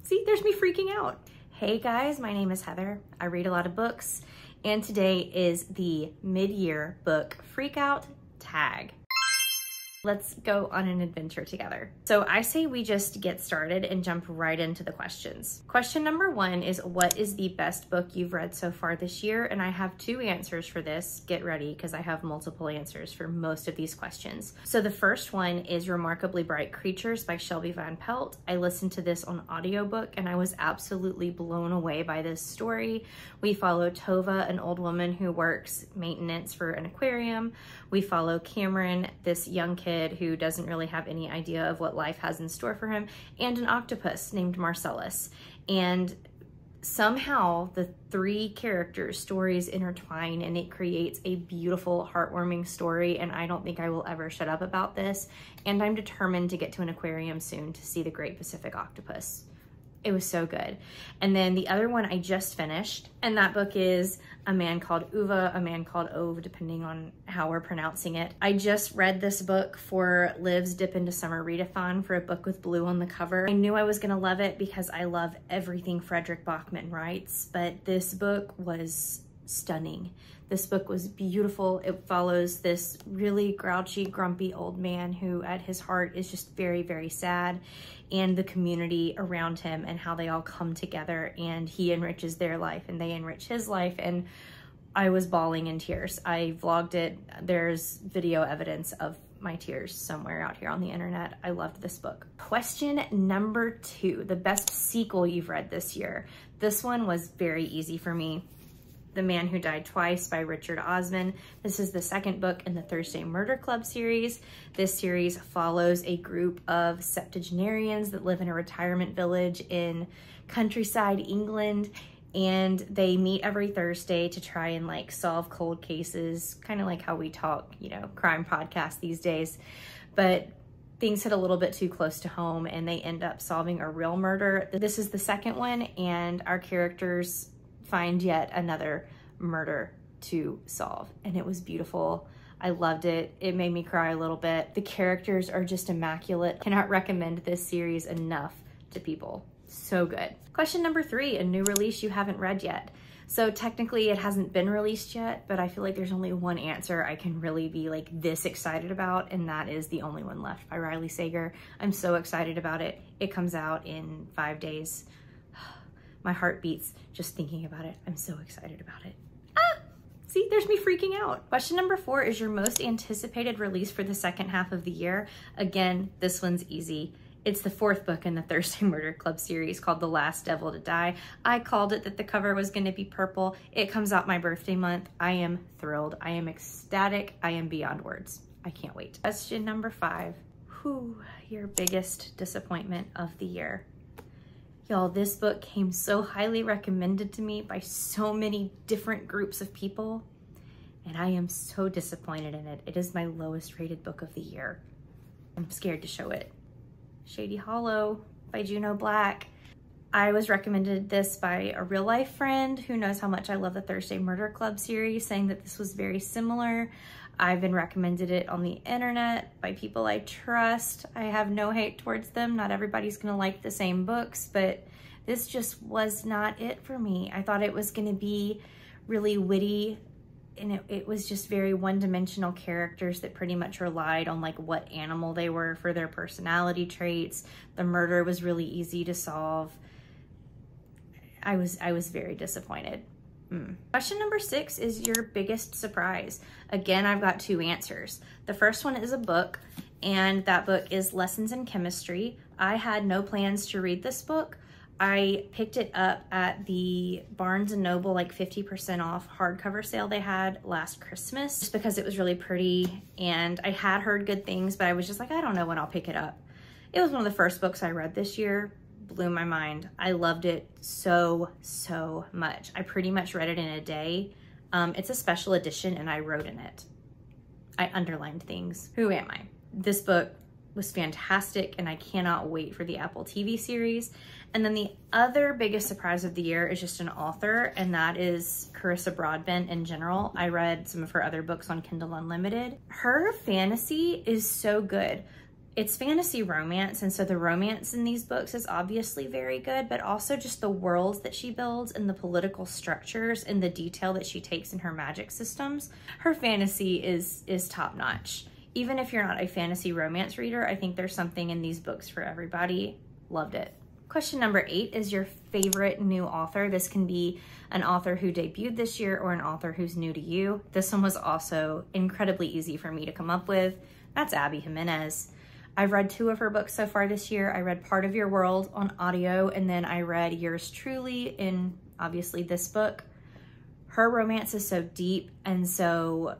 See, there's me freaking out. Hey guys, my name is Heather. I read a lot of books, and today is the mid-year book Freakout Tag. Let's go on an adventure together. So I say we just get started and jump right into the questions. Question number 1 is, what is the best book you've read so far this year? And I have 2 answers for this. Get ready, because I have multiple answers for most of these questions. So the first one is Remarkably Bright Creatures by Shelby Van Pelt. I listened to this on audiobook and I was absolutely blown away by this story. We follow Tova, an old woman who works maintenance for an aquarium. We follow Cameron, this young kid who doesn't really have any idea of what life has in store for him, and an octopus named Marcellus. And somehow the 3 characters' stories intertwine and it creates a beautiful, heartwarming story, and I don't think I will ever shut up about this. And I'm determined to get to an aquarium soon to see the Great Pacific Octopus. It was so good. And then the other one I just finished, and that book is A Man Called Uva, A Man Called Ove, depending on how we're pronouncing it. I just read this book for Liv's Dip into Summer Readathon for a book with blue on the cover. I knew I was gonna love it because I love everything Frederick Bachman writes, but this book was stunning. This book was beautiful. It follows this really grouchy, grumpy old man who at his heart is just very, very sad, and the community around him and how they all come together, and he enriches their life and they enrich his life. And I was bawling in tears. I vlogged it. There's video evidence of my tears somewhere out here on the internet. I loved this book. Question number 2, the best sequel you've read this year. This one was very easy for me. The Man Who Died Twice by Richard Osman. This is the 2nd book in the Thursday Murder Club series. This series follows a group of septuagenarians that live in a retirement village in countryside England, and they meet every Thursday to try and like solve cold cases, kind of like how we talk, you know, crime podcasts these days. But things hit a little bit too close to home and they end up solving a real murder. This is the 2nd one, and our characters find yet another murder to solve, and it was beautiful. I loved it. It made me cry a little bit. The characters are just immaculate. Cannot recommend this series enough to people. So good. Question number 3, a new release you haven't read yet. So technically it hasn't been released yet, but I feel like there's only one answer I can really be like this excited about, and that is The Only One Left by Riley Sager. I'm so excited about it. It comes out in 5 days. My heart beats just thinking about it. I'm so excited about it. Ah! See, there's me freaking out. Question number 4 is your most anticipated release for the second half of the year. Again, this one's easy. It's the 4th book in the Thursday Murder Club series called The Last Devil to Die. I called it that the cover was gonna be purple. It comes out my birthday month. I am thrilled. I am ecstatic. I am beyond words. I can't wait. Question number 5. Whew, your biggest disappointment of the year. Y'all, this book came so highly recommended to me by so many different groups of people, and I am so disappointed in it. It is my lowest rated book of the year. I'm scared to show it. Shady Hollow by Juno Black. I was recommended this by a real life friend who knows how much I love the Thursday Murder Club series, saying that this was very similar. I've been recommended it on the internet by people I trust. I have no hate towards them. Not everybody's gonna like the same books, but this just was not it for me. I thought it was gonna be really witty, and it was just very one-dimensional characters that pretty much relied on like what animal they were for their personality traits. The murder was really easy to solve. I was very disappointed. Question number 6 is your biggest surprise. Again, I've got 2 answers. The first one is a book, and that book is Lessons in Chemistry. I had no plans to read this book. I picked it up at the Barnes & Noble like 50% off hardcover sale they had last Christmas, just because it was really pretty, and I had heard good things, but I was just like, I don't know when I'll pick it up. It was one of the first books I read this year. Blew my mind. I loved it so much. I pretty much read it in a day. It's a special edition and I wrote in it. I underlined things. Who am I? This book was fantastic and I cannot wait for the Apple TV series. And then the other biggest surprise of the year is just an author, and that is Carissa Broadbent in general. I read some of her other books on Kindle Unlimited. Her fantasy is so good. It's fantasy romance, and so the romance in these books is obviously very good, but also just the worlds that she builds and the political structures and the detail that she takes in her magic systems. Her fantasy is top-notch. Even if you're not a fantasy romance reader, I think there's something in these books for everybody. Loved it. Question number 8 is your favorite new author. This can be an author who debuted this year or an author who's new to you. This one was also incredibly easy for me to come up with. That's Abby Jimenez. I've read 2 of her books so far this year. I read Part of Your World on audio, and then I read Yours Truly in, obviously, this book. Her romance is so deep and so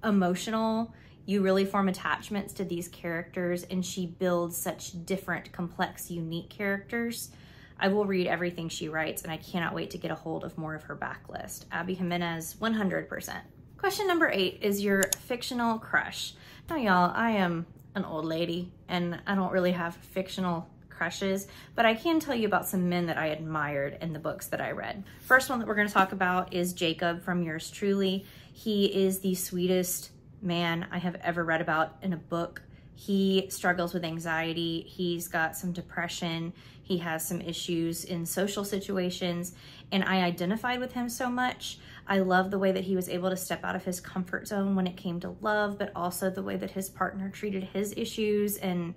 emotional. You really form attachments to these characters, and she builds such different, complex, unique characters. I will read everything she writes, and I cannot wait to get a hold of more of her backlist. Abby Jimenez, 100%. Question number 8 is your fictional crush. Now, y'all, I am an old lady, and I don't really have fictional crushes, but I can tell you about some men that I admired in the books that I read. First one that we're going to talk about is Jacob from Yours Truly. He is the sweetest man I have ever read about in a book. He struggles with anxiety. He's got some depression. He has some issues in social situations, and I identified with him so much. I love the way that he was able to step out of his comfort zone when it came to love, but also the way that his partner treated his issues, and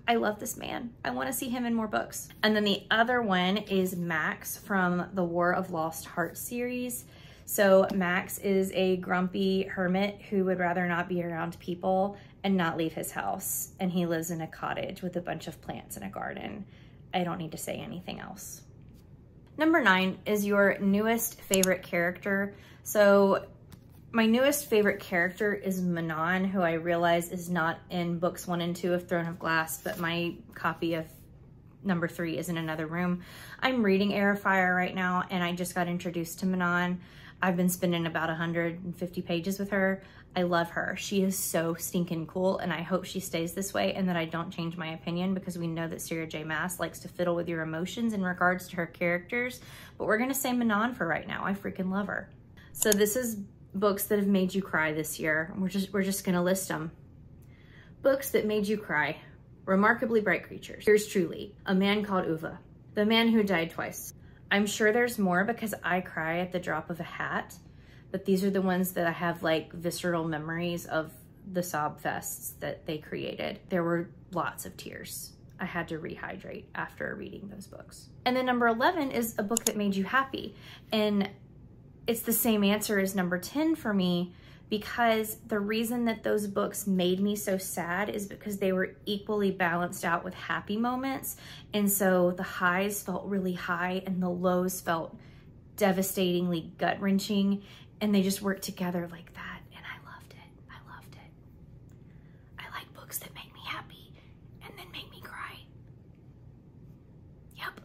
I love this man. I want to see him in more books. And then the other one is Max from the War of Lost Hearts series. So Max is a grumpy hermit who would rather not be around people and not leave his house. And he lives in a cottage with a bunch of plants and a garden. I don't need to say anything else. Number 9 is your newest favorite character. So my newest favorite character is Manon, who I realize is not in books 1 and 2 of Throne of Glass, but my copy of number 3 is in another room. I'm reading Heir of Fire right now, and I just got introduced to Manon. I've been spending about 150 pages with her. I love her. She is so stinking cool, and I hope she stays this way and that I don't change my opinion, because we know that Sarah J. Maas likes to fiddle with your emotions in regards to her characters, but we're gonna say Manon for right now. I freaking love her. So this is books that have made you cry this year. We're just gonna list them. Books that made you cry. Remarkably Bright Creatures. Yours Truly. A Man Called Uwe. The Man Who Died Twice. I'm sure there's more because I cry at the drop of a hat, but these are the ones that I have like visceral memories of the sob fests that they created. There were lots of tears. I had to rehydrate after reading those books. And then number 11 is a book that made you happy. And it's the same answer as number 10 for me, because the reason that those books made me so sad is because they were equally balanced out with happy moments. And so the highs felt really high and the lows felt devastatingly gut-wrenching, and they just worked together like that, and I loved it. I loved it. I like books that make me happy and then make me cry. Yep.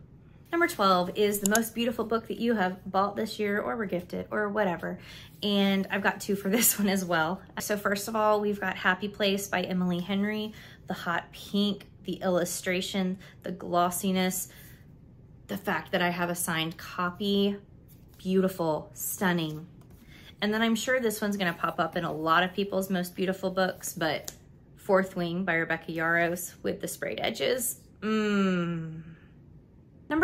Number 12 is the most beautiful book that you have bought this year or were gifted or whatever. And I've got 2 for this one as well. So first of all, we've got Happy Place by Emily Henry. The hot pink, the illustration, the glossiness, the fact that I have a signed copy. Beautiful, stunning. And then I'm sure this one's gonna pop up in a lot of people's most beautiful books, but Fourth Wing by Rebecca Yarros with the sprayed edges. Number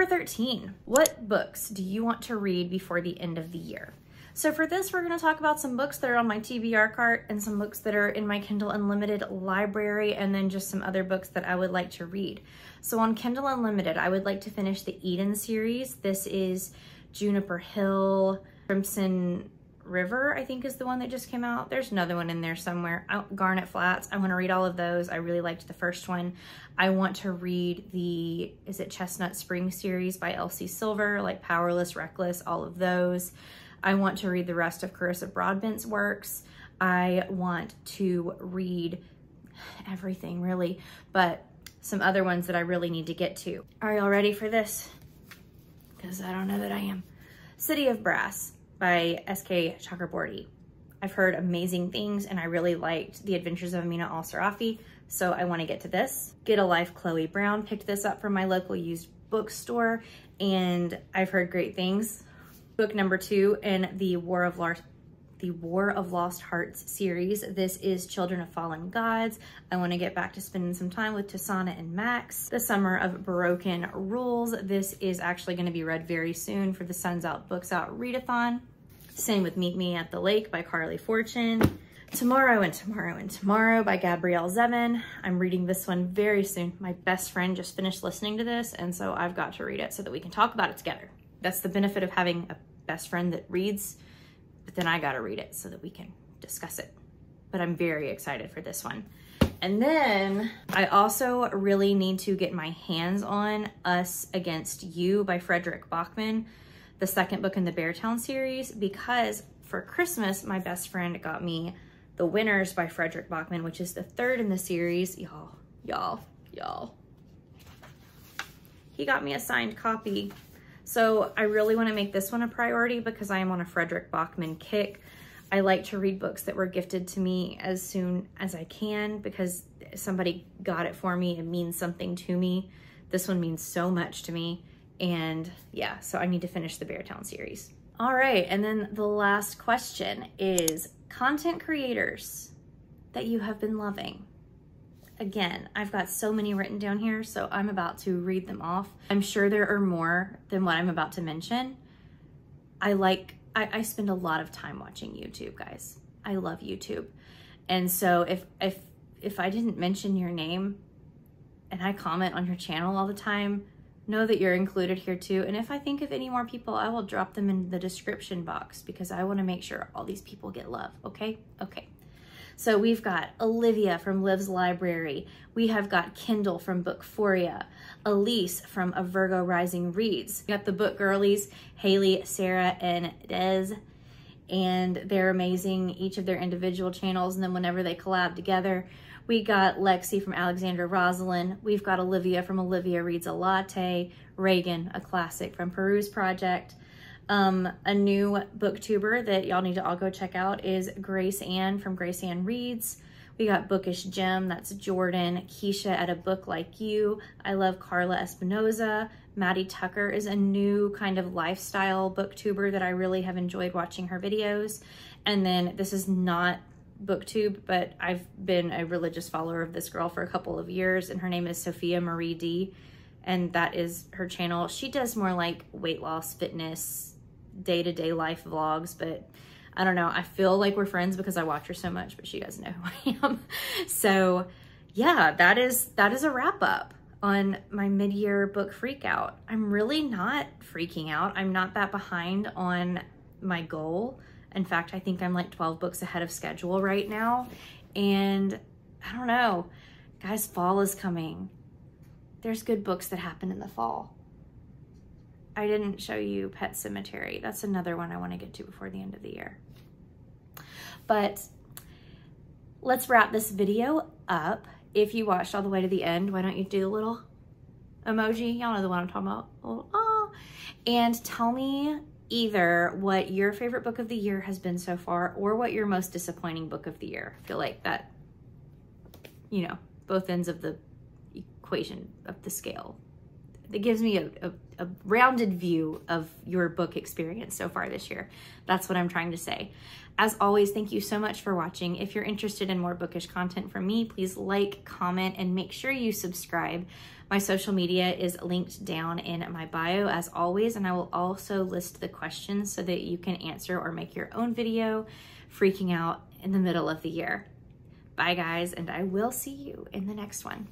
13, what books do you want to read before the end of the year? So for this, we're gonna talk about some books that are on my TBR cart and some books that are in my Kindle Unlimited library, and then just some other books that I would like to read. So on Kindle Unlimited, I would like to finish the Eden series. This is Juniper Hill, Crimson River, I think is the one that just came out. There's another one in there somewhere. Garnet Flats. I want to read all of those. I really liked the first one. I want to read the, is it Chestnut Spring series by Elsie Silver, like Powerless, Reckless, all of those. I want to read the rest of Carissa Broadbent's works. I want to read everything really, but some other ones that I really need to get to. Are y'all ready for this? Because I don't know that I am. City of Brass by S.K. Chakraborty. I've heard amazing things, and I really liked The Adventures of Amina Al-Sarafi, so I want to get to this. Get a Life, Chloe Brown. Picked this up from my local used bookstore, and I've heard great things. Book number 2 in the War of the War of Lost Hearts series. This is Children of Fallen Gods. I want to get back to spending some time with Tasana and Max. The Summer of Broken Rules. This is actually going to be read very soon for the Suns Out Books Out readathon. Same with Meet Me at the Lake by Carly Fortune. Tomorrow and Tomorrow and Tomorrow by Gabrielle Zevin. I'm reading this one very soon. My best friend just finished listening to this, and so I've got to read it so that we can talk about it together. That's the benefit of having a best friend that reads, but then I gotta read it so that we can discuss it. But I'm very excited for this one. And then I also really need to get my hands on Us Against You by Frederick Bachman, the second book in the Beartown series, because for Christmas, my best friend got me The Winners by Frederick Bachman, which is the third in the series. Y'all. He got me a signed copy. So I really want to make this one a priority because I am on a Frederick Bachman kick. I like to read books that were gifted to me as soon as I can because somebody got it for me. It means something to me. This one means so much to me. And yeah, so I need to finish the Beartown series. All right, and then the last question is content creators that you have been loving. Again, I've got so many written down here, so I'm about to read them off. I'm sure there are more than what I'm about to mention. I spend a lot of time watching YouTube, guys. I love YouTube. And so if I didn't mention your name and I comment on your channel all the time, know that you're included here too. And if I think of any more people, I will drop them in the description box because I want to make sure all these people get love, okay? Okay. So we've got Olivia from Liv's Library. We have got Kendall from Bookphoria. Elise from A Virgo Rising Reads. We got the book girlies, Haley, Sarah, and Des. And they're amazing, each of their individual channels. And then whenever they collab together, we got Lexi from Alexandra Rosalind. We've got Olivia from Olivia Reads a Latte. Reagan, a classic from Peruse Project. A new booktuber that y'all need to all go check out is Grace Ann from Grace Ann Reads. We got Bookish Gem, that's Jordan. Keisha at A Book Like You. I love Carla Espinoza. Maddie Tucker is a new kind of lifestyle booktuber that I really have enjoyed watching her videos. And then this is not booktube, but I've been a religious follower of this girl for a couple of years, and her name is Sophia Marie D, and that is her channel. She does more like weight loss, fitness, day-to-day life vlogs, but I don't know. I feel like we're friends because I watch her so much, but she doesn't know who I am. So yeah, that is a wrap up on my mid-year book freak out. I'm really not freaking out. I'm not that behind on my goal. In fact, I think I'm like 12 books ahead of schedule right now. And I don't know, guys, fall is coming. There's good books that happen in the fall. I didn't show you Pet Cemetery. That's another one I want to get to before the end of the year. But let's wrap this video up. If you watched all the way to the end, why don't you do a little emoji? Y'all know the one I'm talking about. Oh. And tell me either what your favorite book of the year has been so far or what your most disappointing book of the year. I feel like that, you know, both ends of the equation of the scale. It gives me a rounded view of your book experience so far this year. That's what I'm trying to say. As always, thank you so much for watching. If you're interested in more bookish content from me, please like, comment, and make sure you subscribe. My social media is linked down in my bio as always, and I will also list the questions so that you can answer or make your own video freaking out in the middle of the year. Bye guys, and I will see you in the next one.